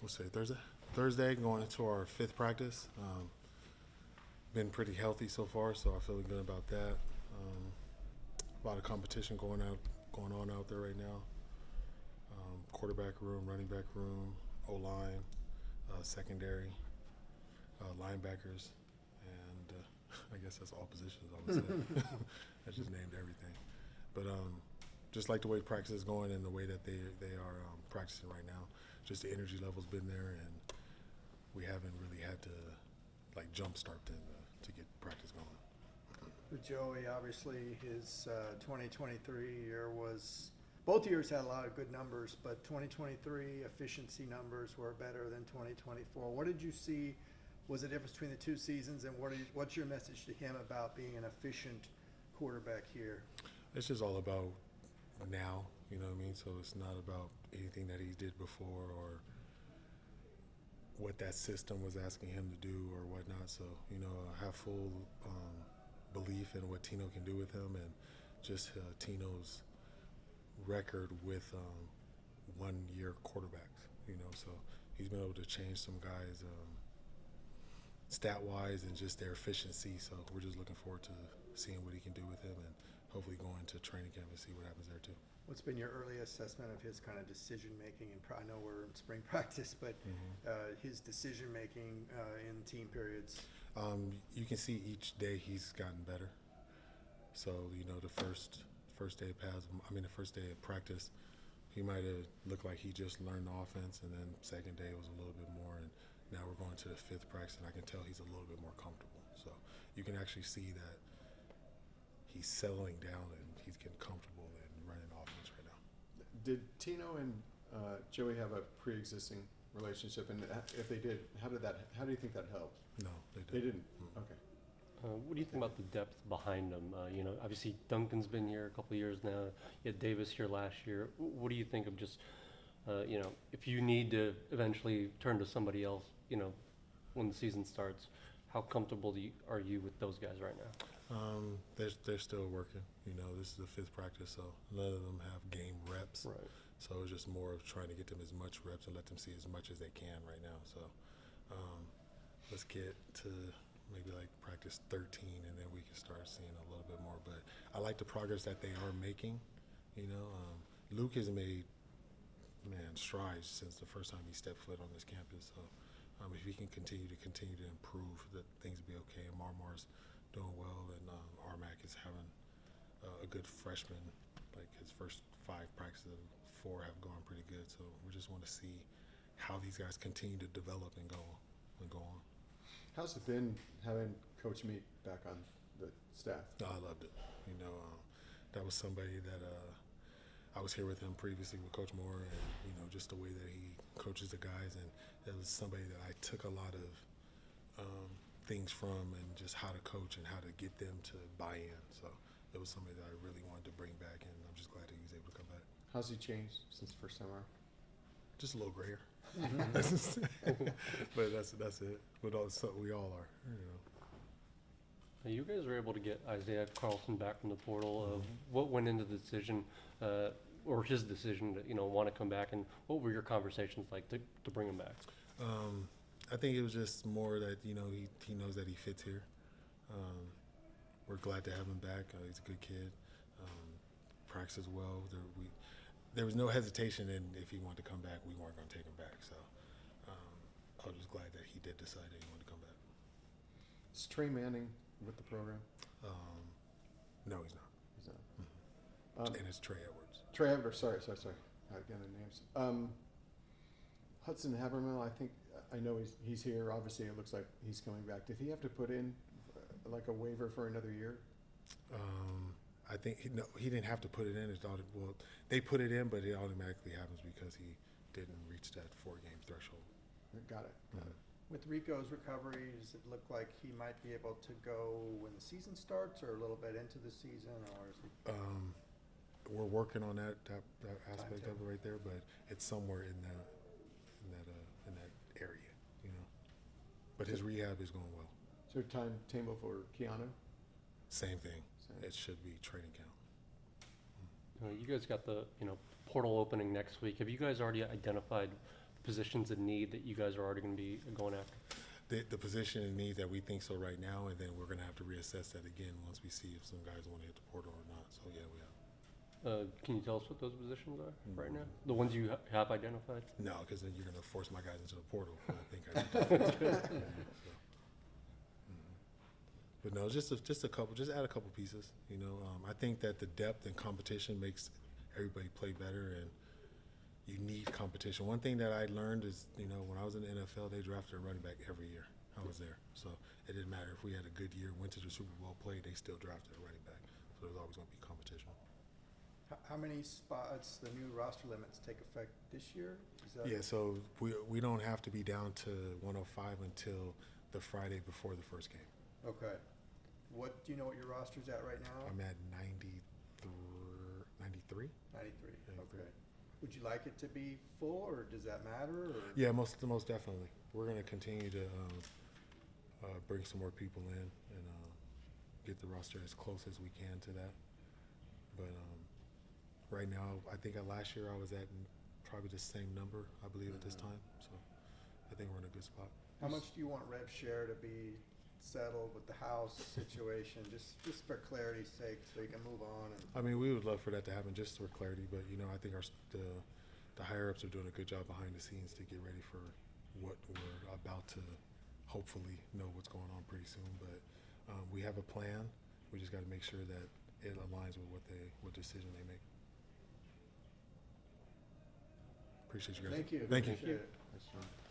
we'll say Thursday. Thursday, going into our 5th practice. Been pretty healthy so far, so I'm feeling good about that. A lot of competition going on out there right now. Quarterback room, running back room, O-line, secondary, linebackers, and I guess that's all positions, I would say. I just named everything. But just like the way practice is going and the way that they are practicing right now, just the energy level's been there, and we haven't really had to like jumpstart them to get practice going. With Joey, obviously his 2023 year was, both years had a lot of good numbers, but 2023 efficiency numbers were better than 2024. What did you see was the difference between the two seasons, and what's your message to him about being an efficient quarterback here? It's just all about now, you know what I mean? So it's not about anything that he did before or what that system was asking him to do or whatnot. So, you know, I have full belief in what Tino can do with him, and just Tino's record with one-year quarterbacks, you know. So he's been able to change some guys stat-wise and just their efficiency. So we're just looking forward to seeing what he can do with him, and hopefully going to training camp and see what happens there too. What's been your early assessment of his kind of decision making? And I know we're in spring practice, but his decision making in team periods. You can see each day he's gotten better. So you know, the first day of the first day of practice, he might have looked like he just learned the offense, and then second day was a little bit more, and now we're going to the 5th practice, and I can tell he's a little bit more comfortable. So you can actually see that he's settling down and he's getting comfortable and running offense right now. Did Tino and Joey have a pre-existing relationship? And if they did, how do you think that helped? No, they didn't. They didn't? Mm-hmm. Okay. What do you think about the depth behind them? You know, obviously Duncan's been here a couple of years now. You had Davis here last year. What do you think of just, you know, if you need to eventually turn to somebody else, you know, when the season starts, how comfortable are you with those guys right now? They're still working. You know, this is the 5th practice, so none of them have game reps. Right. So it's just more of trying to get them as much reps and let them see as much as they can right now. So let's get to maybe like practice 13, and then we can start seeing a little bit more. But I like the progress that they are making. You know, Luke has made strides since the first time he stepped foot on this campus. So if he can continue to improve, that things will be okay. And Marmar's doing well, and Armac is having a good freshman. Like his first 5 practices, 4 have gone pretty good. So we just want to see how these guys continue to develop and go on. How's it been having Coach Meat back on the staff? No, I loved it. You know, that was somebody that I was here with him previously with Coach Moore, and you know, just the way that he coaches the guys, and it was somebody that I took a lot of things from, and just how to coach and how to get them to buy in. So it was somebody that I really wanted to bring back, and I'm just glad that he was able to come back. How's he changed since the first time around? Just a little grayer. But that's it. But we all are, you know. You guys were able to get Isaiah Carlson back from the portal. What went into the decision, or his decision to, you know, want to come back, and what were your conversations like to bring him back? I think it was just more that, you know, he knows that he fits here. We're glad to have him back. He's a good kid. Practices well. There was no hesitation in if he wanted to come back, we weren't going to take him back. So I was just glad that he did decide that he wanted to come back. Is Trey Manning with the program? No, he's not. He's not. Mm-hmm. And it's Trey Edwards. Trey Edwards, sorry. I got the names. Hudson Habermill, I know he's here. Obviously, it looks like he's coming back. Did he have to put in like a waiver for another year? I think he didn't have to put it in. They put it in, but it automatically happens because he didn't reach that 4-game threshold. Got it. With Rico's recovery, does it look like he might be able to go when the season starts, or a little bit into the season, or is he? We're working on that aspect of it right there, but it's somewhere in that area, you know. But his rehab is going well. So timetable for Keanu? Same thing. It should be training camp. You guys got the, you know, portal opening next week. Have you guys already identified positions in need that you guys are already going to be going after? The position in need that we think so right now, and then we're going to have to reassess that again once we see if some guys want to hit the portal or not. So yeah, we have. Can you tell us what those positions are right now? The ones you have identified? No, because then you're going to force my guys into the portal. I think I should do that. So, But no, just a couple. Just add a couple pieces. You know, I think that the depth and competition makes everybody play better, and you need competition. One thing that I learned is, you know, when I was in the NFL, they drafted a running back every year. I was there, so it didn't matter if we had a good year, went to the Super Bowl, played. They still drafted a running back. So there's always going to be competition. How many spots, the new roster limits take effect this year? Is that Yeah, so we don't have to be down to 105 until the Friday before the first game. Okay. What, do you know what your roster's at right now? I'm at 93. 93, okay. Would you like it to be full, or does that matter, or? Yeah, most definitely. We're going to continue to bring some more people in and get the roster as close as we can to that. But right now, I think last year I was at probably the same number, I believe, at this time. So I think we're in a good spot. How much do you want rev share to be settled with the house situation, just for clarity's sake, so you can move on? And I mean, we would love for that to happen just for clarity, but you know, I think the higher ups are doing a good job behind the scenes to get ready for what we're about to hopefully know what's going on pretty soon. But we have a plan. We just got to make sure that it aligns with what decision they make. Appreciate you guys. Thank you. Thank you. Appreciate it. That's right.